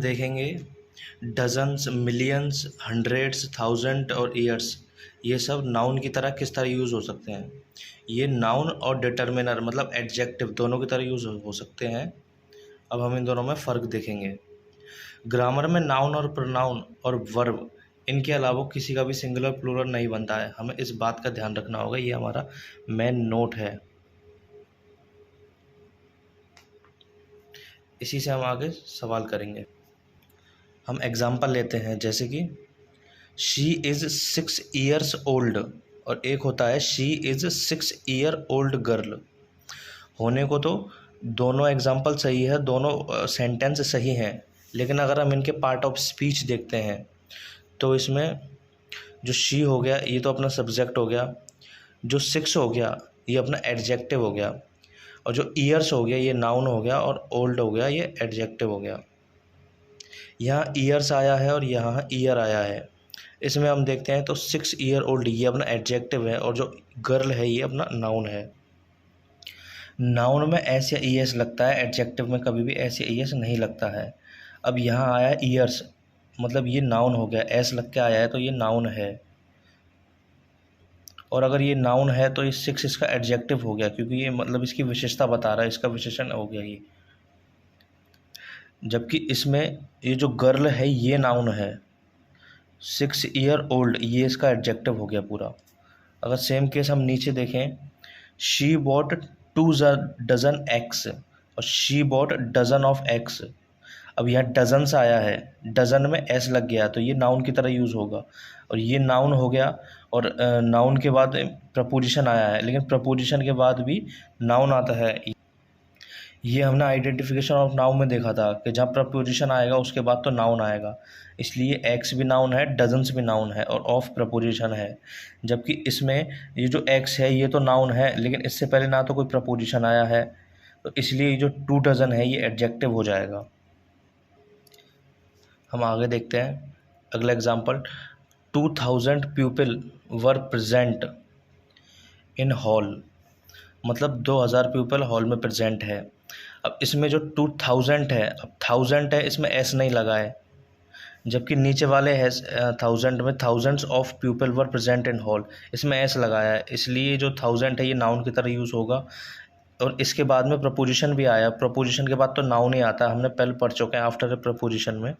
देखेंगे dozens, millions, hundreds, thousand और years, ये सब नाउन की तरह किस तरह यूज़ हो सकते हैं। ये नाउन और डिटर्मिनर मतलब एडजेक्टिव दोनों की तरह यूज़ हो सकते हैं। अब हम इन दोनों में फ़र्क देखेंगे। ग्रामर में नाउन और प्रोनाउन और वर्ब इनके अलावा किसी का भी सिंगुलर प्लूरल नहीं बनता है, हमें इस बात का ध्यान रखना होगा। ये हमारा मेन नोट है। इसी से हम आगे सवाल करेंगे। हम एग्जाम्पल लेते हैं, जैसे कि शी इज़ 6 ईयर्स ओल्ड और एक होता है she is 6 year old girl. होने को तो दोनों एग्जाम्पल सही है, दोनों सेंटेंस सही हैं, लेकिन अगर हम इनके पार्ट ऑफ स्पीच देखते हैं तो इसमें जो शी हो गया ये तो अपना सब्जेक्ट हो गया, जो 6 हो गया ये अपना एडजेक्टिव हो गया, और जो ईयर्स हो गया ये नाउन हो गया, और ओल्ड हो गया ये एडजेक्टिव हो गया। यहाँ ईयर्स आया है और यहाँ ईयर आया है। इसमें हम देखते हैं तो 6 ईयर ओल्ड ये अपना एडजेक्टिव है, और जो गर्ल है ये अपना नाउन है। नाउन में एस या ई एस लगता है, एडजेक्टिव में कभी भी एस या ई एस नहीं लगता है। अब यहाँ आया ईयर्स, मतलब ये नाउन हो गया, एस लग के आया है तो ये नाउन है, और अगर ये नाउन है तो ये 6 इसका एडजेक्टिव हो गया, क्योंकि ये मतलब इसकी विशेषता बता रहा है, इसका विशेषण हो गया ये। जबकि इसमें ये जो गर्ल है ये नाउन है, 6 ईयर ओल्ड ये इसका एडजेक्टिव हो गया पूरा। अगर सेम केस हम नीचे देखें, शी बॉट 2 डजन एग्स और she bought dozen of eggs. अब यहाँ डजन्स आया है, डजन में एस लग गया तो ये नाउन की तरह यूज़ होगा, और ये नाउन हो गया, और नाउन के बाद प्रपोजिशन आया है, लेकिन प्रपोजिशन के बाद भी नाउन आता है। ये हमने आइडेंटिफिकेशन ऑफ नाउन में देखा था कि जहाँ प्रपोजिशन आएगा उसके बाद तो नाउन आएगा, इसलिए एक्स भी नाउन है, डजन्स भी नाउन है, और ऑफ प्रपोजिशन है। जबकि इसमें ये जो एक्स है ये तो नाउन है, लेकिन इससे पहले ना तो कोई प्रपोजिशन आया है, तो इसलिए ये जो 2 डजन है ये एडजेक्टिव हो जाएगा। हम आगे देखते हैं अगला example. 2000 people were present in hall, मतलब 2000 पीपल हॉल में प्रेजेंट है। अब इसमें जो 2000 है, अब 1000 है, इसमें एस नहीं लगा है, जबकि नीचे वाले है 1000 में thousands of people were present in hall, इसमें एस लगाया है, इसलिए जो 1000 है ये नाउन की तरह यूज़ होगा। और इसके बाद में प्रपोजिशन भी आया, प्रपोजिशन के बाद तो नाउन ही आता है, हमने पहले पढ़ चुके हैं आफ्टर प्रपोजिशन में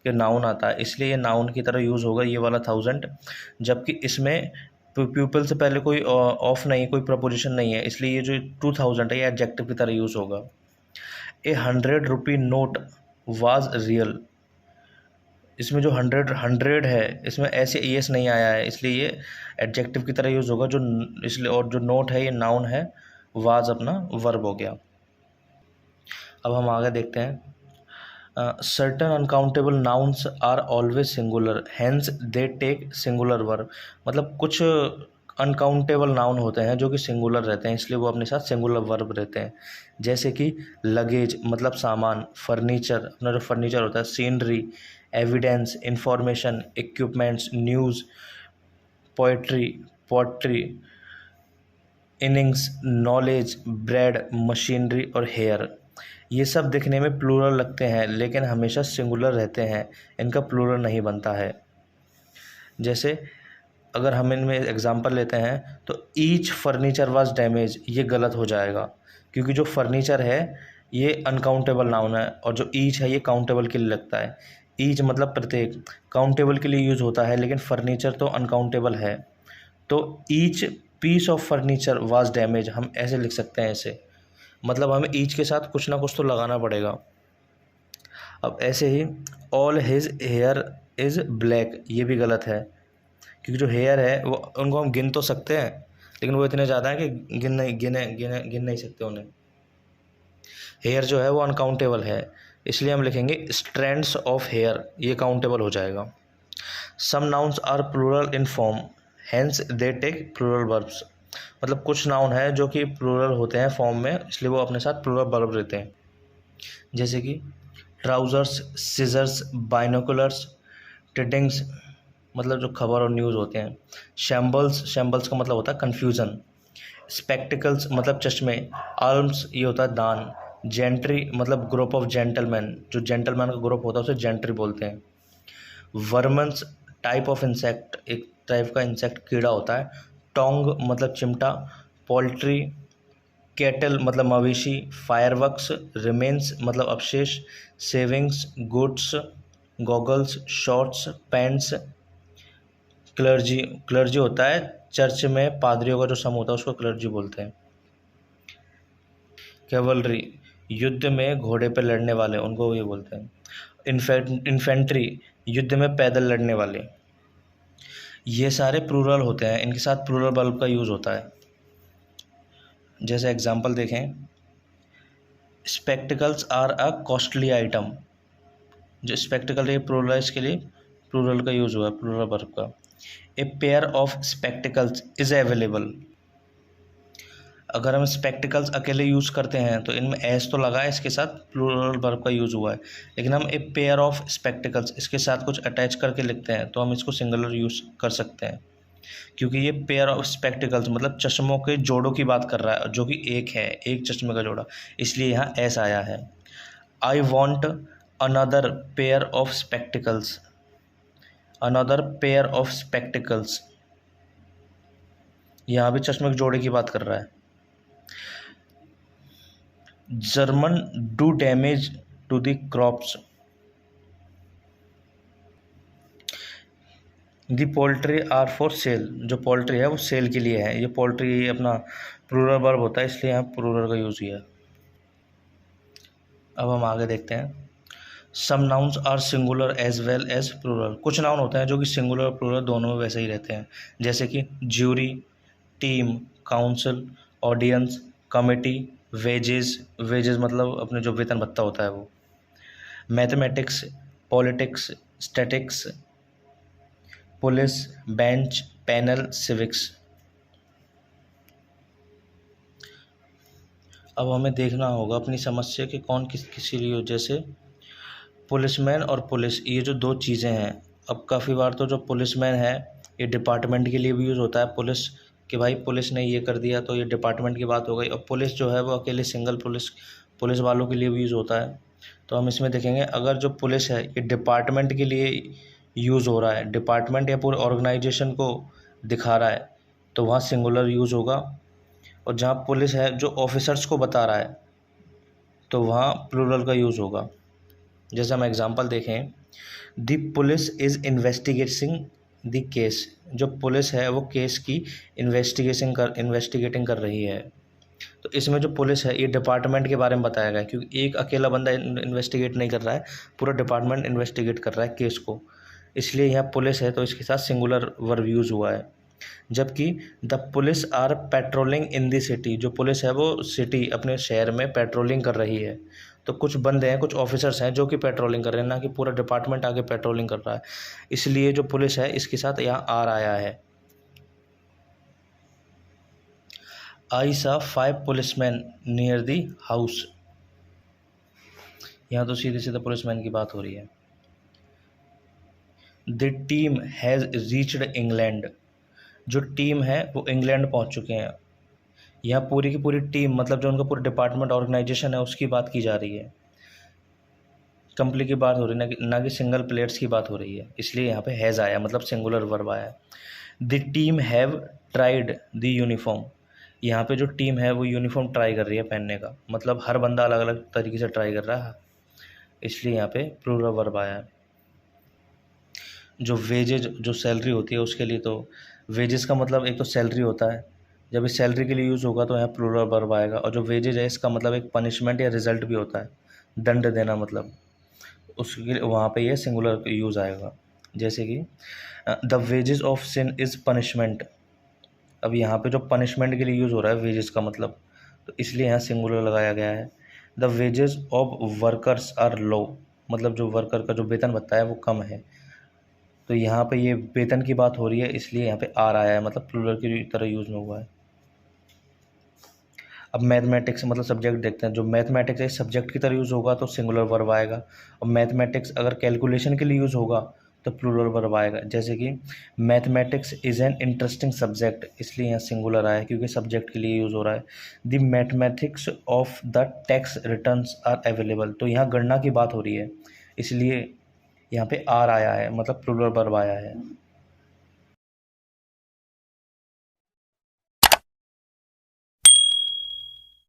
कि नाउन आता है, इसलिए ये नाउन की तरह यूज़ होगा ये वाला 1000। जबकि इसमें प्यूपल से पहले कोई ऑफ नहीं, कोई प्रपोजिशन नहीं है, इसलिए ये जो 2000 है ये एडजेक्टिव की तरह यूज़ होगा। ए 100 रुपी नोट वाज रियल, इसमें जो 100 है इसमें ऐसे ई एस नहीं आया है, इसलिए ये एडजेक्टिव की तरह यूज़ होगा, जो इसलिए, और जो नोट है ये नाउन है, वाज अपना वर्ब हो गया। अब हम आगे देखते हैं। Certain uncountable nouns are always singular hence they take singular verb, मतलब कुछ अनकाउंटेबल नाउन होते हैं जो कि सिंगुलर रहते हैं, इसलिए वो अपने साथ सिंगुलर वर्ब रहते हैं। जैसे कि लगेज मतलब सामान, फर्नीचर अपना जो फर्नीचर होता है, scenery, evidence, information, equipments, news, poetry, pottery, innings, knowledge, bread, machinery और हेयर, ये सब दिखने में प्लूरल लगते हैं लेकिन हमेशा सिंगुलर रहते हैं, इनका प्लूरल नहीं बनता है। जैसे अगर हम इनमें एग्जांपल लेते हैं तो ईच फर्नीचर वाज डैमेज, ये गलत हो जाएगा, क्योंकि जो फर्नीचर है ये अनकाउंटेबल नाउन है, और जो ईच है ये काउंटेबल के लिए लगता है। ईच मतलब प्रत्येक, काउंटेबल के लिए यूज़ होता है, लेकिन फर्नीचर तो अनकाउंटेबल है, तो each piece of furniture was damage हम ऐसे लिख सकते हैं ऐसे, मतलब हमें ईच के साथ कुछ ना कुछ तो लगाना पड़ेगा। अब ऐसे ही all his hair is black, ये भी गलत है, क्योंकि जो हेयर है वो उनको हम गिन तो सकते हैं, लेकिन वो इतने ज़्यादा हैं कि गिन नहीं सकते उन्हें। हेयर जो है वो अनकाउंटेबल है, इसलिए हम लिखेंगे स्ट्रैंड्स ऑफ हेयर, ये काउंटेबल हो जाएगा। Some nouns are plural in form hence they take plural verbs, मतलब कुछ नाउन है जो कि प्लूरल होते हैं फॉर्म में, इसलिए वो अपने साथ प्लूरल वर्ब रहते हैं। जैसे कि ट्राउज़र्स, सीजर्स, बाइनोकुलर्स, टिडिंग्स मतलब जो खबर और न्यूज़ होते हैं, शैम्बल्स, शैम्बल्स का मतलब होता है कन्फ्यूज़न, स्पेक्टिकल्स मतलब चश्मे, आर्म्स ये होता है दान, जेंट्री मतलब ग्रुप ऑफ जेंटलमैन, जो जेंटलमैन का ग्रुप होता है उसे जेंट्री बोलते हैं। वर्मन्स टाइप ऑफ इंसेक्ट, एक टाइप का इंसेक्ट कीड़ा होता है। टोंग मतलब चिमटा। पोल्ट्री। कैटल मतलब मवेशी। फायरवर्क्स। रिमेन्स मतलब अवशेष। Savings. Goods. Goggles. Shorts. Pants. Clergy, clergy होता है चर्च में पादरियों का जो सम होता है उसको क्लर्जी बोलते हैं। कैवलरी, युद्ध में घोड़े पर लड़ने वाले, उनको ये बोलते हैं। इन्फेंट्री, युद्ध में पैदल लड़ने वाले। ये सारे प्लूरल होते हैं, इनके साथ प्लूरल वर्ब का यूज़ होता है। जैसे एग्जांपल देखें, spectacles are a costly item. जो स्पेक्टिकल है प्लूरल है, इसके लिए प्लूरल का यूज़ हुआ है, प्लूरल वर्ब का। A pair of spectacles is available. अगर हम स्पेक्टिकल्स अकेले यूज़ करते हैं तो इनमें एस तो लगा है, इसके साथ प्लूरल वर्ब का यूज़ हुआ है। लेकिन हम ए पेयर ऑफ स्पेक्टिकल्स इसके साथ कुछ अटैच करके लिखते हैं तो हम इसको सिंगुलर यूज़ कर सकते हैं, क्योंकि ये पेयर ऑफ स्पेक्टिकल्स मतलब चश्मों के जोड़ों की बात कर रहा है, जो कि एक है, एक चश्मे का जोड़ा, इसलिए यहाँ एस आया है। I want another pair of spectacles. Another pair of spectacles, यहाँ भी चश्मे के जोड़े की बात कर रहा है। German do damage to the crops. The poultry are for sale, जो पोल्ट्री है वो सेल के लिए है। ये पोल्ट्री अपना प्लूरल वर्ब होता है, इसलिए यहाँ प्लूरल का यूज़ किया। अब हम आगे देखते हैं। Some nouns are singular as well as plural. कुछ नाउन होते हैं जो कि सिंगुलर और प्लूरल दोनों में वैसे ही रहते हैं, जैसे कि jury, team, council, audience, committee, wages. Wages मतलब अपने जो वेतन भत्ता होता है वो। Mathematics, politics, statics, police, bench, panel, civics. अब हमें देखना होगा अपनी समस्या कि कौन किसी लिए, जैसे पुलिसमैन और पुलिस, ये जो दो चीज़ें हैं। अब काफ़ी बार तो जो पुलिसमैन है ये डिपार्टमेंट के लिए भी यूज़ होता है, पुलिस कि भाई पुलिस ने ये कर दिया तो ये डिपार्टमेंट की बात हो गई। और पुलिस जो है वो अकेले सिंगल पुलिस वालों के लिए भी यूज़ होता है। तो हम इसमें देखेंगे, अगर जो पुलिस है ये डिपार्टमेंट के लिए यूज़ हो रहा है, डिपार्टमेंट या पूरे ऑर्गेनाइजेशन को दिखा रहा है, तो वहाँ सिंगुलर यूज़ होगा। और जहाँ पुलिस है जो ऑफिसर्स को बता रहा है तो वहाँ प्लूरल का यूज़ होगा। जैसे हम एग्जांपल देखें, the police is investigating the case. जो पुलिस है वो केस की इन्वेस्टिगेटिंग कर रही है। तो इसमें जो पुलिस है ये डिपार्टमेंट के बारे में बताया गया है, क्योंकि एक अकेला बंदा इन्वेस्टिगेट नहीं कर रहा है, पूरा डिपार्टमेंट इन्वेस्टिगेट कर रहा है केस को, इसलिए यहाँ पुलिस है तो इसके साथ सिंगुलर वर्ब यूज़ हुआ है। जबकि the police are patrolling in the city, जो पुलिस है वो सिटी अपने शहर में पेट्रोलिंग कर रही है। तो कुछ बंदे हैं, कुछ ऑफिसर्स हैं जो कि पेट्रोलिंग कर रहे हैं, ना कि पूरा डिपार्टमेंट आगे पेट्रोलिंग कर रहा है, इसलिए जो पुलिस है इसके साथ यहाँ आर आया है। आई सा 5 पुलिसमैन नियर दी हाउस। यहाँ तो सीधे सीधे पुलिसमैन की बात हो रही है। The team has reached England. जो टीम है वो इंग्लैंड पहुँच चुके हैं। यहाँ पूरी की पूरी टीम मतलब जो उनका पूरा डिपार्टमेंट ऑर्गेनाइजेशन है उसकी बात की जा रही है, कंपनी की बात हो रही है, ना कि सिंगल प्लेयर्स की बात हो रही है, इसलिए यहाँ पे हैज़ आया, मतलब सिंगुलर वर्ब आया। The team have tried the uniform. यहाँ पे जो टीम है वो यूनिफॉर्म ट्राई कर रही है पहनने का, मतलब हर बंदा अलग अलग तरीके से ट्राई कर रहा है, इसलिए यहाँ पे प्लूरल वर्ब आया। जो वेजेज जो सैलरी होती है उसके लिए, तो वेजेस का मतलब एक तो सैलरी होता है, जब इस सैलरी के लिए यूज़ होगा तो यहाँ प्लूरल वर्ब आएगा। और जो वेजेज है इसका मतलब एक पनिशमेंट या रिजल्ट भी होता है, दंड देना, मतलब उसके वहाँ पे ये सिंगुलर यूज़ आएगा। जैसे कि the wages of sin is punishment. अब यहाँ पे जो पनिशमेंट के लिए यूज़ हो रहा है वेजेस का मतलब, तो इसलिए यहाँ सिंगुलर लगाया गया है। The wages of workers are low, मतलब जो वर्कर का जो वेतन भत्ता है वो कम है, तो यहाँ पे ये वेतन की बात हो रही है, इसलिए यहाँ पे आर आया है, मतलब प्लूरल की तरह यूज़ में हुआ है। अब मैथमेटिक्स मतलब सब्जेक्ट देखते हैं। जो मैथमेटिक्स है सब्जेक्ट की तरह यूज़ होगा तो सिंगुलर वर्ब आएगा, और मैथमेटिक्स अगर कैलकुलेशन के लिए यूज़ होगा तो प्लूरल वर्ब आएगा। जैसे कि mathematics is an interesting subject, इसलिए यहाँ सिंगुलर आया क्योंकि सब्जेक्ट के लिए यूज़ हो रहा है। The mathematics of the tax returns are available, तो यहाँ गणना की बात हो रही है, इसलिए यहाँ पे आर आया है, मतलब प्लूरल वर्ब आया है।